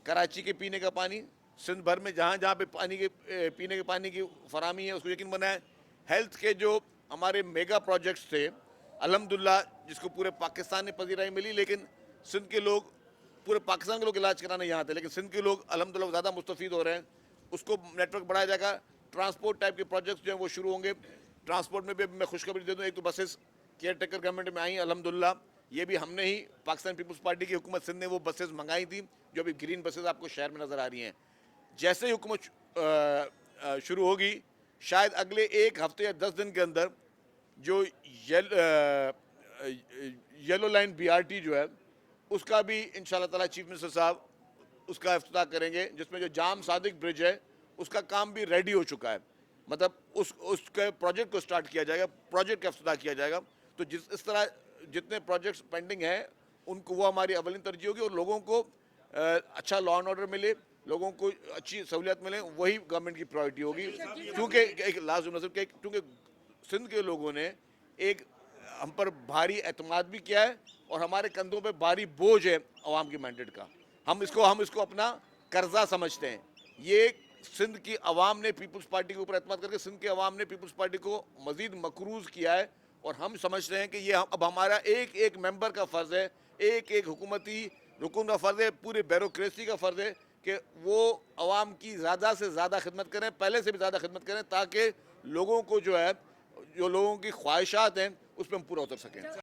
कराची के पीने का पानी, सिंध भर में जहाँ जहाँ पे पीने के पानी की फराहमी है उसको यकीन बनाए। हेल्थ के जो हमारे मेगा प्रोजेक्ट्स थे अल्हम्दुलिल्लाह, जिसको पूरे पाकिस्तान में पजीराई मिली, लेकिन सिंध के लोग, पूरे पाकिस्तान के लोग इलाज कराने यहाँ थे, लेकिन सिंध के लोग अल्हम्दुलिल्लाह ज़्यादा मुस्तफ़ीद हो रहे हैं। उसको नेटवर्क बढ़ाया जाएगा। ट्रांसपोर्ट टाइप के प्रोजेक्ट्स जो हैं वो शुरू होंगे। ट्रांसपोर्ट में भी मैं खुशखबरी दे दूँ, एक तो बसेस केयर टेकर गवर्नमेंट में आई अल्हम्दुलिल्लाह, ये भी हमने ही, पाकिस्तान पीपल्स पार्टी की हुकूमत सिंध ने वो बसेस मंगाई थी, जो अभी ग्रीन बसेस आपको शहर में नज़र आ रही हैं। जैसे ही हुकूमत शुरू होगी, शायद अगले एक हफ्ते या 10 दिन के अंदर जो येलो लाइन BRT जो है उसका भी इंशाल्लाह ताला चीफ मिनिस्टर साहब उसका इफ्तिताह करेंगे, जिसमें जो जाम सादिक ब्रिज है उसका काम भी रेडी हो चुका है। मतलब उसके प्रोजेक्ट को स्टार्ट किया जाएगा, प्रोजेक्ट का इफ्तिताह किया जाएगा। तो इस तरह जितने प्रोजेक्ट्स पेंडिंग हैं उनको, वो हमारी अवलिन तरजीह होगी, और लोगों को अच्छा लॉ एंड ऑर्डर मिले, लोगों को अच्छी सहूलियत मिले, वही गवर्नमेंट की प्रायोरिटी होगी। क्योंकि एक लास्ट नजर के, क्योंकि सिंध के लोगों ने एक हम पर भारी एतमाद भी किया है, और हमारे कंधों पे भारी बोझ है अवाम की मैंडेट का। हम इसको अपना कर्जा समझते हैं। ये सिंध की अवाम ने पीपल्स पार्टी के ऊपर एतमाद करके सिंध के अवाम ने पीपल्स पार्टी को मजीद मकरूज किया है, और हम समझते हैं कि ये अब हमारा एक एक मेंबर का फ़र्ज़ है, एक एक हुकूमती रुकन का फ़र्ज़ है, पूरे ब्यूरोक्रेसी का फ़र्ज़ है कि वो अवाम की ज़्यादा से ज़्यादा खिदमत करें, पहले से भी ज़्यादा खिदमत करें, ताकि लोगों को जो है, जो लोगों की ख्वाहिशात हैं उस पर हम पूरा उतर सकें।